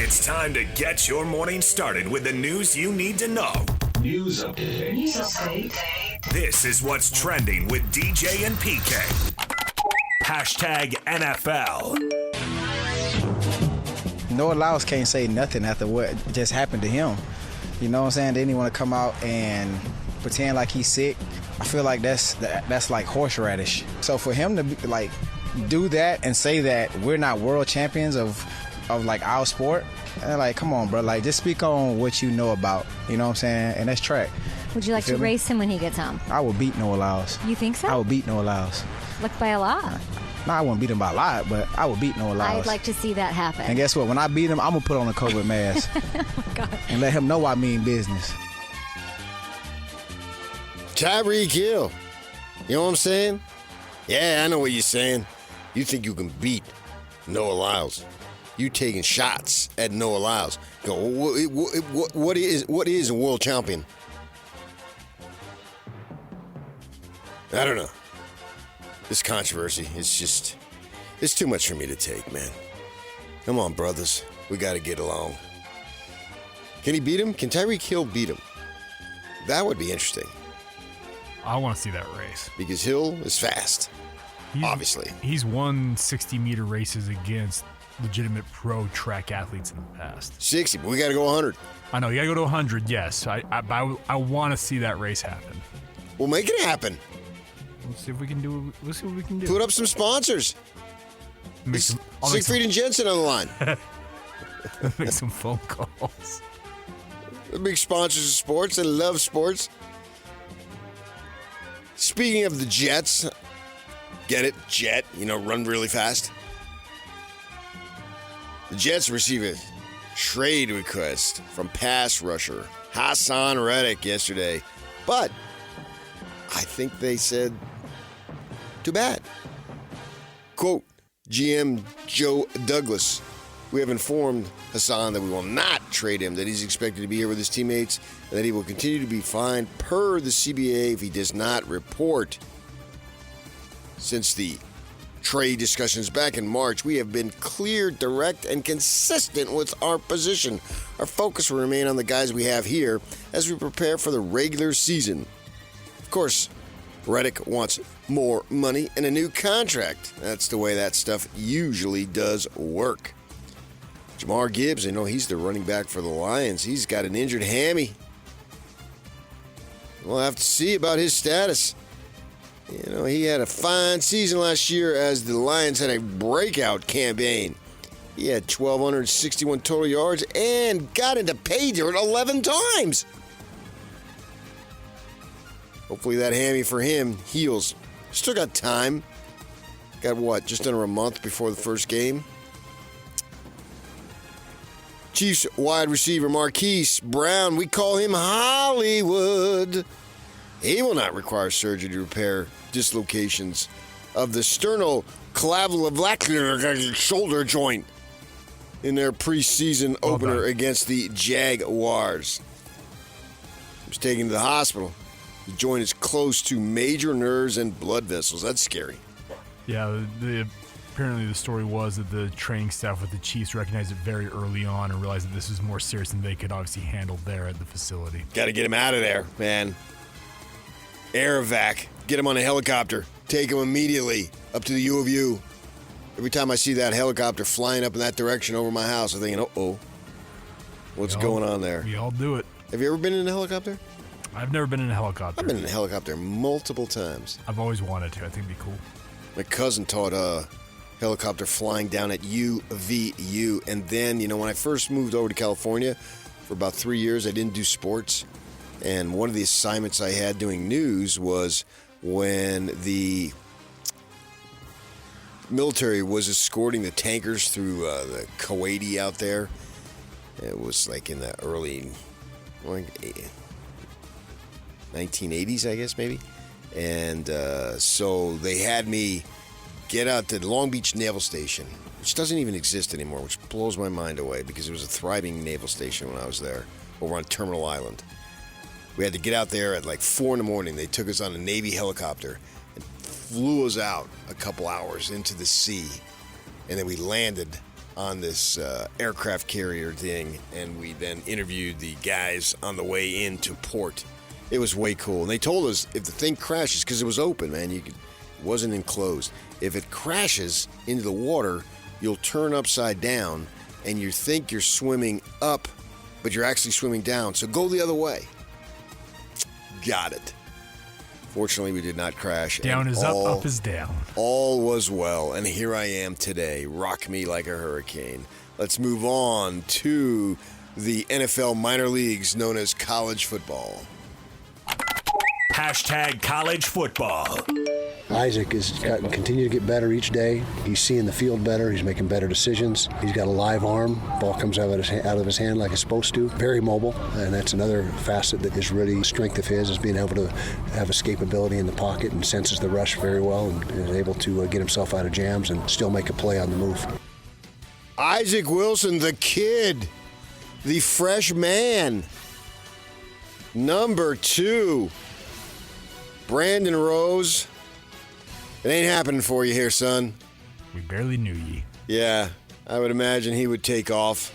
It's time to get your morning started with the news you need to know. News update. This is what's trending with DJ and PK. Hashtag NFL. Noah Lyles can't say nothing after what just happened to him. You know what I'm saying? Then he want to come out and pretend like he's sick. I feel like that's like horseradish. So for him to do that and say that we're not world champions of like our sport, like, come on, bro. Like, just speak on what you know about. You know what I'm saying? And that's track. Would you like to race him when he gets home? I would beat Noah Lyles. You think so? I would beat Noah Lyles. Like by a lot? No, I wouldn't beat him by a lot, but I would beat Noah Lyles. I'd like to see that happen. And guess what? When I beat him, I'm going to put on a COVID mask. Oh, my God. And let him know I mean business. Tyreek Hill. You know what I'm saying? Yeah, I know what you're saying. You think you can beat Noah Lyles. You taking shots at Noah Lyles. Go, what is a world champion? I don't know. This controversy is it's too much for me to take, man. Come on, brothers. We got to get along. Can he beat him? Can Tyreek Hill beat him? That would be interesting. I want to see that race. Because Hill is fast, obviously. He's won 60-meter races against legitimate pro track athletes in the past. 60, but we got to go 100. I know, you got to go to 100, yes. I want to see that race happen. We'll make it happen. We'll see if we can do. We'll see what we can do. Put up some sponsors. Siegfried and Jensen on the line. Make some phone calls. They're big sponsors of sports. They love sports. Speaking of the Jets, get it? Jet, run really fast. The Jets receive a trade request from pass rusher Haason Reddick yesterday. But I think they said, too bad. Quote, GM Joe Douglas, we have informed Haason that we will not trade him, that he's expected to be here with his teammates, and that he will continue to be fined per the CBA if he does not report. Since the trade discussions back in March, we have been clear, direct, and consistent with our position. Our focus will remain on the guys we have here as we prepare for the regular season. Of course, Reddick wants more money and a new contract. That's the way that stuff usually does work. Jamar Gibbs, he's the running back for the Lions. He's got an injured hammy. We'll have to see about his status. He had a fine season last year as the Lions had a breakout campaign. He had 1,261 total yards and got into pay dirt 11 times. Hopefully that hammy for him heals. Still got time. Got just under a month before the first game. Chiefs wide receiver Marquise Brown, we call him Hollywood. He will not require surgery to repair dislocations of the sternoclavicular shoulder joint in their preseason opener against the Jaguars. He was taken to the hospital. The joint is close to major nerves and blood vessels. That's scary. Yeah, apparently the story was that the training staff with the Chiefs recognized it very early on and realized that this was more serious than they could obviously handle there at the facility. Got to get him out of there, man. Air evac. Get him on a helicopter. Take him immediately up to the U of U. Every time I see that helicopter flying up in that direction over my house, I'm thinking, uh-oh. What's going on there? We all do it. Have you ever been in a helicopter? I've never been in a helicopter. I've been in a helicopter multiple times. I've always wanted to. I think it'd be cool. My cousin taught helicopter flying down at UVU. And then, when I first moved over to California, for about 3 years, I didn't do sports. And one of the assignments I had doing news was when the military was escorting the tankers through the Kuwaiti out there. It was like in the early 1980s, I guess, maybe. And so they had me get out to Long Beach Naval Station, which doesn't even exist anymore, which blows my mind away because it was a thriving naval station when I was there, over on Terminal Island. We had to get out there at like 4 in the morning. They took us on a Navy helicopter and flew us out a couple hours into the sea. And then we landed on this aircraft carrier thing, and we then interviewed the guys on the way into port. It was way cool. And they told us if the thing crashes, because it was open, man, it wasn't enclosed. If it crashes into the water, you'll turn upside down, and you think you're swimming up, but you're actually swimming down. So go the other way. Got it. Fortunately, we did not crash. Down is up is down. All was well, and here I am today. Rock me like a hurricane. Let's move on to the NFL minor leagues known as college football. Hashtag college football. Isaac has continued to get better each day. He's seeing the field better. He's making better decisions. He's got a live arm. Ball comes out of his hand like it's supposed to. Very mobile, and that's another facet that is really a strength of his, is being able to have escapability in the pocket and senses the rush very well, and is able to get himself out of jams and still make a play on the move. Isaac Wilson, the kid, the fresh man. Number 2, Brandon Rose. It ain't happening for you here, son. We barely knew ye. Yeah, I would imagine he would take off.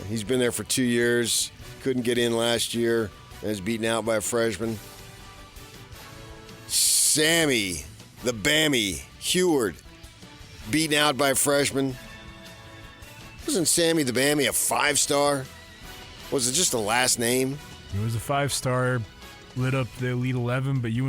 He's been there for 2 years. Couldn't get in last year. And was beaten out by a freshman. Sammy, the Bammy, Heward, beaten out by a freshman. Wasn't Sammy the Bammy a 5-star? Was it just the last name? He was a 5-star. Lit up the Elite 11, but you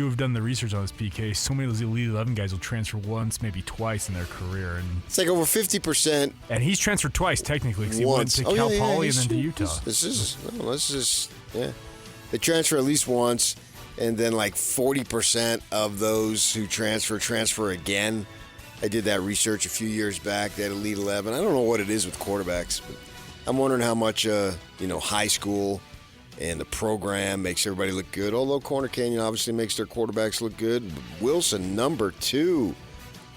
have done the research on this, PK. So many of those Elite 11 guys will transfer once, maybe twice in their career, and it's like over 50%. And he's transferred twice technically, because he went to Cal Poly and then to Utah. They transfer at least once, and then like 40% of those who transfer again. I did that research a few years back. That Elite 11. I don't know what it is with quarterbacks, but I'm wondering how much high school and the program makes everybody look good. Although Corner Canyon obviously makes their quarterbacks look good. Wilson, number 2.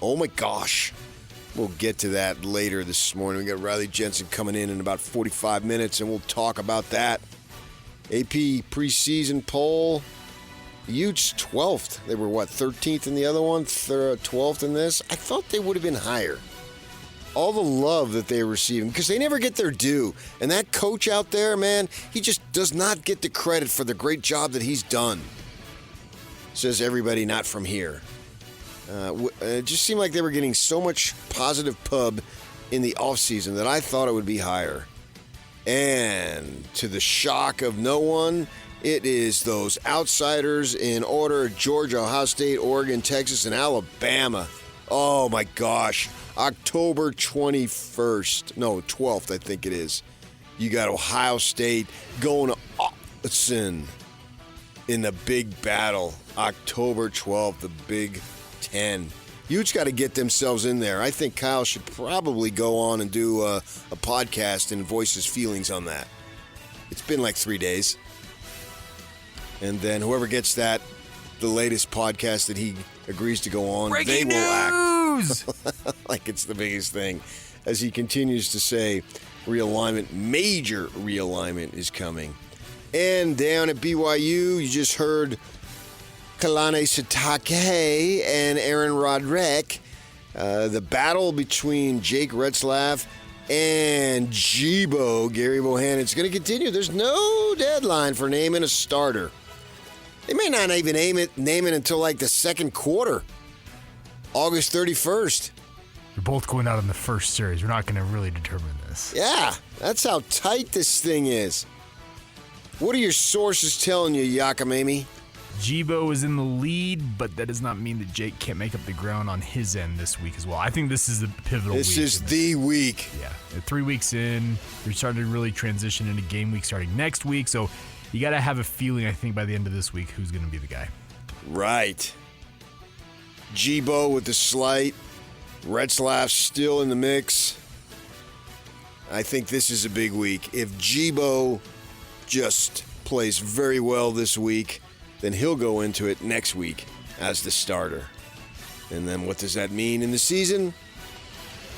Oh, my gosh. We'll get to that later this morning. We got Riley Jensen coming in about 45 minutes, and we'll talk about that. AP preseason poll. Utes 12th. They were, 13th in the other one? 12th in this? I thought they would have been higher. All the love that they're receiving, because they never get their due. And that coach out there, man, he just does not get the credit for the great job that he's done. Says everybody not from here. It just seemed like they were getting so much positive pub in the offseason that I thought it would be higher. And to the shock of no one, it is those outsiders in order: Georgia, Ohio State, Oregon, Texas, and Alabama. Oh, my gosh. October 21st. No, 12th, I think it is. You got Ohio State going to Austin in the big battle. October 12th, the Big Ten. Utes got to get themselves in there. I think Kyle should probably go on and do a podcast and voice his feelings on that. It's been like 3 days. And then whoever gets that, the latest podcast that he agrees to go on, Breaking they will news! act like it's the biggest thing. As he continues to say, major realignment is coming. And down at BYU, you just heard Kalani Sitake and Aaron Roderick. The battle between Jake Retzlaff and Jibo, Gary Bohannon, it's going to continue. There's no deadline for naming a starter. They may not even name it until like the second quarter, August 31st. You're both going out in the first series. We're not going to really determine this. Yeah, that's how tight this thing is. What are your sources telling you, Yakamami? Jibo is in the lead, but that does not mean that Jake can't make up the ground on his end this week as well. I think this is the pivotal week. This is the week. Yeah. 3 weeks in, you're starting to really transition into game week starting next week, so you got to have a feeling, I think, by the end of this week, who's going to be the guy. Right. Jibo with the slight. Retzlaff still in the mix. I think this is a big week. If Jibo just plays very well this week, then he'll go into it next week as the starter. And then what does that mean in the season?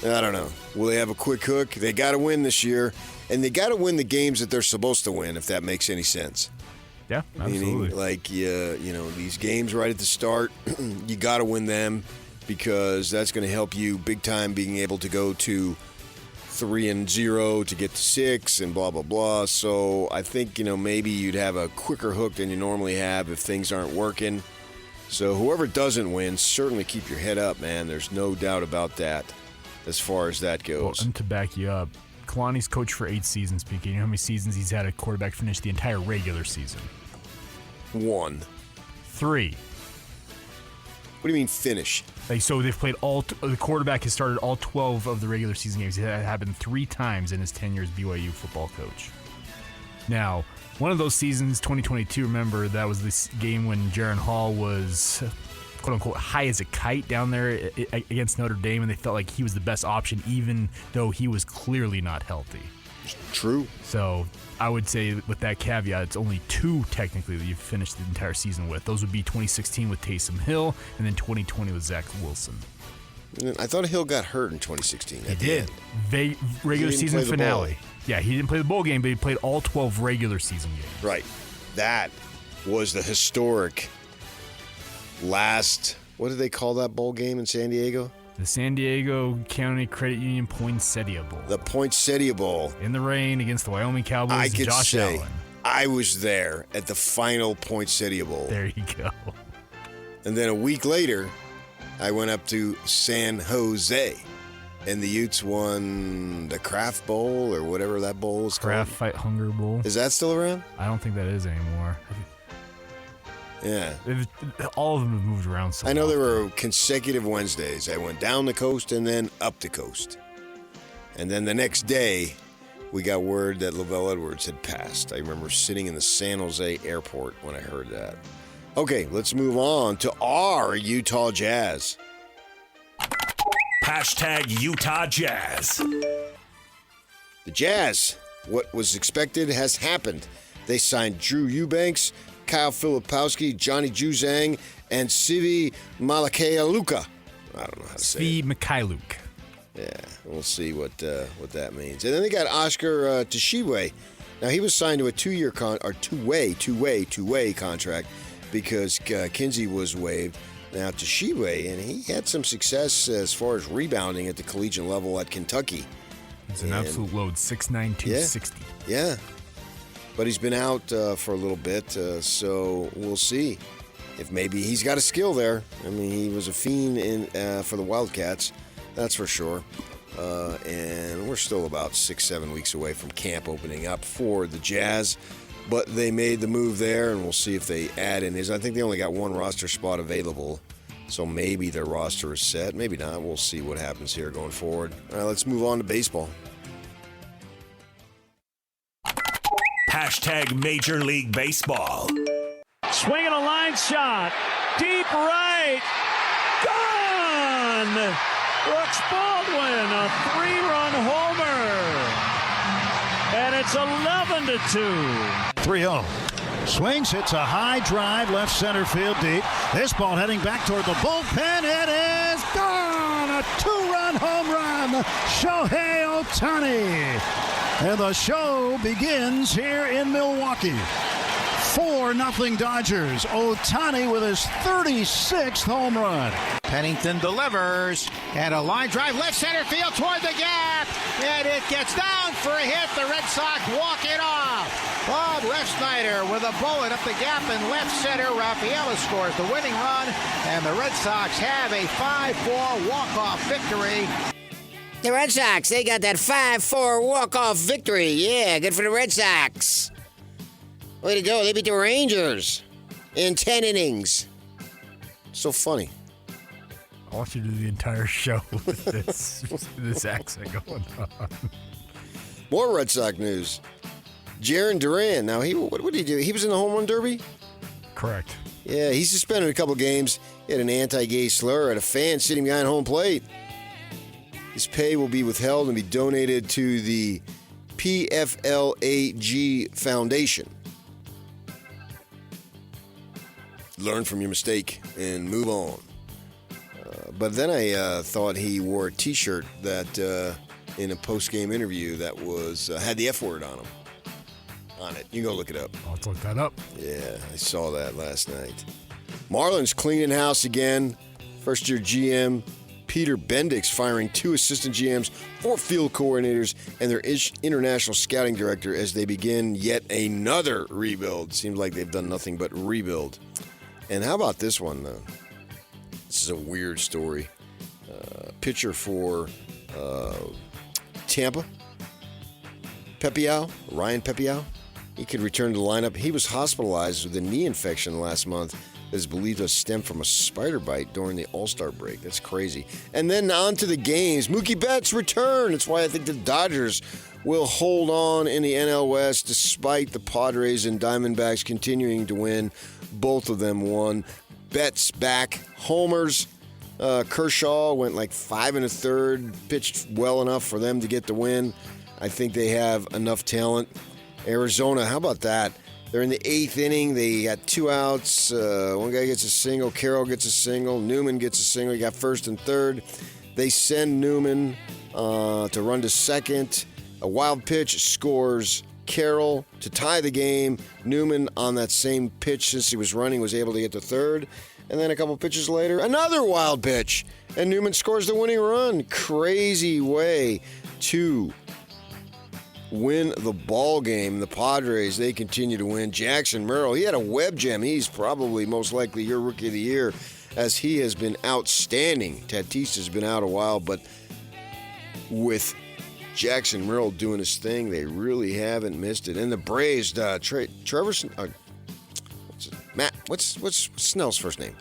I don't know. Will they have a quick hook? They got to win this year. And they got to win the games that they're supposed to win, if that makes any sense. Yeah, absolutely. Meaning, these games right at the start, you got to win them. because that's going to help you big time being able to go to 3-0 to get to 6 and blah, blah, blah. So I think, maybe you'd have a quicker hook than you normally have if things aren't working. So whoever doesn't win, certainly keep your head up, man. There's no doubt about that as far as that goes. Well, and to back you up, Kalani's coached for 8 seasons, PK. You know how many seasons he's had a quarterback finish the entire regular season? 1. 3. What do you mean finish? So they've played the quarterback has started all 12 of the regular season games. It happened 3 times in his 10 years BYU football coach. Now, one of those seasons, 2022, remember, that was this game when Jaron Hall was, quote-unquote, high as a kite down there against Notre Dame, and they felt like he was the best option, even though he was clearly not healthy. True. So I would say with that caveat, it's only 2 technically that you've finished the entire season with. Those would be 2016 with Taysom Hill and then 2020 with Zach Wilson. I thought Hill got hurt in 2016. He did. Regular season finale. Yeah, he didn't play the bowl game, but he played all 12 regular season games. Right. That was the historic last, what did they call that bowl game in San Diego? The San Diego County Credit Union Poinsettia Bowl. The Poinsettia Bowl. In the rain against the Wyoming Cowboys. I could Josh say Allen. I was there at the final Poinsettia Bowl. There you go. And then a week later, I went up to San Jose, and the Utes won the Kraft Bowl or whatever that bowl is called. Kraft Fight Hunger Bowl. Is that still around? I don't think that is anymore. Yeah. All of them have moved around so I know often. there were consecutive Wednesdays. I went down the coast and then up the coast. And then the next day, we got word that Lavelle Edwards had passed. I remember sitting in the San Jose airport when I heard that. Okay, let's move on to our Utah Jazz. Hashtag Utah Jazz. The Jazz, what was expected has happened. They signed Drew Eubanks, Kyle Filipowski, Johnny Juzang, and Sivi Malakayaluka. I don't know how to say it. Sivi Mikhailuk. Yeah, we'll see what that means. And then they got Oscar Tshiebwe. Now, he was signed to a two-way contract because Kinsey was waived. Now, Tshiebwe, and he had some success as far as rebounding at the collegiate level at Kentucky. He's an absolute load, 6'9", 260. Yeah. But he's been out for a little bit, so we'll see if maybe he's got a skill there. I mean, he was a fiend for the Wildcats, that's for sure. And we're still about 6-7 weeks away from camp opening up for the Jazz. But they made the move there, and we'll see if they add in his. I think they only got one roster spot available, so maybe their roster is set. Maybe not. We'll see what happens here going forward. All right, let's move on to baseball. Hashtag Major League Baseball. Swinging a line shot. Deep right. Gone! Brooks Baldwin, a 3-run homer. And it's 11-2. 3-0. Swings, hits a high drive, left center field deep. This ball heading back toward the bullpen. It is gone! A 2-run home run. Shohei Ohtani. And the show begins here in Milwaukee. 4-0 Dodgers. Ohtani with his 36th home run. Pennington delivers, and a line drive left center field toward the gap, and it gets down for a hit. The Red Sox walk it off. Bob Refsnyder with a bullet up the gap in left center. Rafaela scores the winning run, and the Red Sox have a 5-4 walk-off victory. The Red Sox, they got that 5-4 walk-off victory. Yeah, good for the Red Sox. Way to go. They beat the Rangers in 10 innings. So funny. I want you to do the entire show with this accent going on. More Red Sox news. Jarren Duran. Now, what did he do? He was in the home run derby? Correct. Yeah, he's suspended a couple games. He had an anti-gay slur at a fan sitting behind home plate. His pay will be withheld and be donated to the PFLAG Foundation. Learn from your mistake and move on. But then I thought he wore a T-shirt that in a post-game interview that was had the F word on it. You can go look it up. I'll look that up. Yeah, I saw that last night. Marlins cleaning house again. First-year GM Peter Bendix firing 2 assistant GMs, 4 field coordinators, and their international scouting director as they begin yet another rebuild. Seems like they've done nothing but rebuild. And how about this one? This is a weird story. Pitcher for Tampa, Ryan Pepiot. He could return to the lineup. He was hospitalized with a knee infection last month that is believed to stem from a spider bite during the All-Star break. That's crazy. And then on to the games. Mookie Betts return. That's why I think the Dodgers will hold on in the NL West despite the Padres and Diamondbacks continuing to win. Both of them won. Betts back. Homers. Kershaw went like 5 1/3, pitched well enough for them to get the win. I think they have enough talent. Arizona, how about that? They're in the 8th inning. They got 2 outs. One guy gets a single. Carroll gets a single. Newman gets a single. You got first and third. They send Newman to run to second. A wild pitch scores Carroll to tie the game. Newman on that same pitch since he was running was able to get to third. And then a couple pitches later, another wild pitch. And Newman scores the winning run. Crazy way to win the ball game. The Padres, they continue to win. Jackson Merrill, he had a web gem. He's probably most likely your rookie of the year as he has been outstanding. Tatis has been out a while, but with Jackson Merrill doing his thing, they really haven't missed it. And the Braves, what's Snell's first name?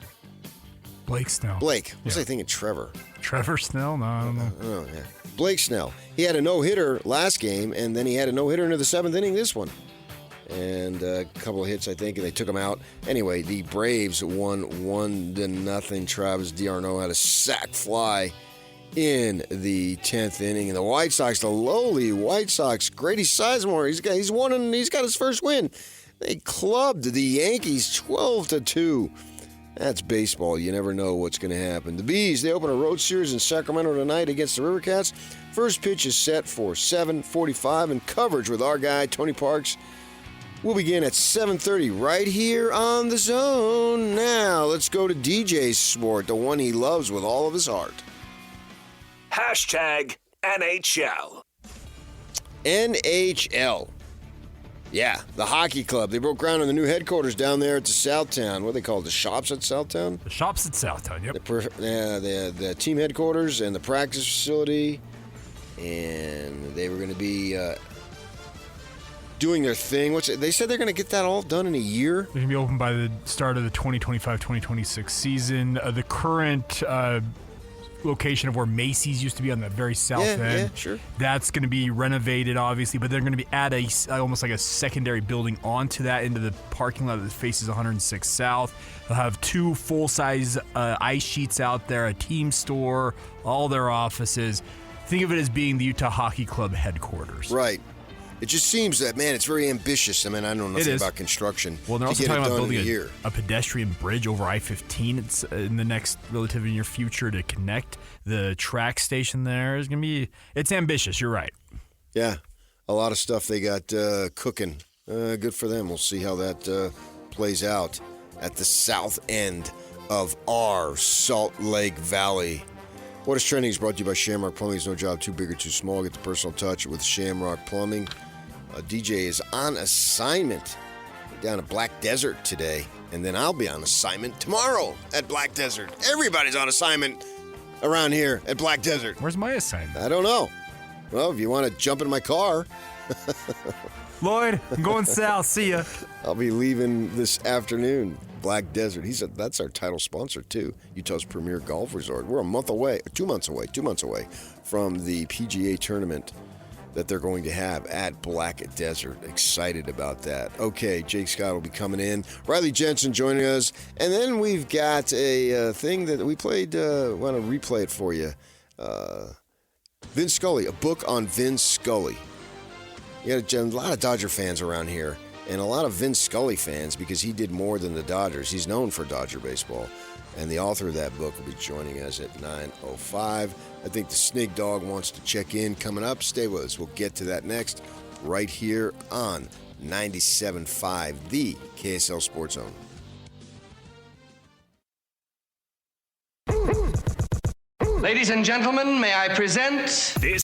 Blake Snell. Blake. What's I thinking? Trevor. Trevor Snell? No, I don't know. Oh, yeah. Blake Snell. He had a no-hitter last game, and then he had a no-hitter into the 7th inning this one. And a couple of hits, I think, and they took him out. Anyway, the Braves won 1-0. Travis d'Arnaud had a sac fly in the 10th inning. And the White Sox, the lowly White Sox, Grady Sizemore, he's won and he's got his first win. They clubbed the Yankees 12-2. That's baseball. You never know what's going to happen. The Bees, they open a road series in Sacramento tonight against the Rivercats. First pitch is set for 7:45, and coverage with our guy, Tony Parks, will begin at 7:30 right here on The Zone. Now, let's go to DJ's sport, the one he loves with all of his heart. Hashtag NHL. NHL. Yeah, the hockey club. They broke ground on the new headquarters down there at the Southtown. What do they call it? The shops at Southtown? The shops at Southtown, yep. The team headquarters and the practice facility. And they were going to be doing their thing. They said they're going to get that all done in a year? They're going to be open by the start of the 2025-2026 season. The current location of where Macy's used to be on the very south end. Yeah, sure. That's going to be renovated, obviously, but they're going to be add almost like a secondary building onto that into the parking lot that faces 106 South. They'll have 2 full-size ice sheets out there, a team store, all their offices. Think of it as being the Utah Hockey Club headquarters. Right. It just seems that, man, it's very ambitious. I mean, I know nothing about construction. Well, they're also talking about building a pedestrian bridge over I-15. It's in the next relatively near future to connect the track station there. It's ambitious. You're right. Yeah, a lot of stuff they got cooking. Good for them. We'll see how that plays out at the south end of our Salt Lake Valley. What is Trending is brought to you by Shamrock Plumbing. There's no job too big or too small. Get the personal touch with Shamrock Plumbing. DJ is on assignment down at Black Desert today, and then I'll be on assignment tomorrow at Black Desert. Everybody's on assignment around here at Black Desert. Where's my assignment? I don't know. Well, if you want to jump in my car. Lloyd, I'm going south. See ya. I'll be leaving this afternoon. Black Desert. That's our title sponsor, too. Utah's premier golf resort. We're 2 months away from the PGA tournament that they're going to have at Black Desert. Excited about that. Okay, Jake Scott will be coming in. Riley Jensen joining us. And then we've got a thing that we played. Want to replay it for you. Vince Scully, a book on Vince Scully. You got a lot of Dodger fans around here. And a lot of Vince Scully fans because he did more than the Dodgers. He's known for Dodger baseball. And the author of that book will be joining us at 9:05. I think the Snig Dog wants to check in coming up. Stay with us. We'll get to that next right here on 97.5, the KSL Sports Zone. Ladies and gentlemen, may I present... This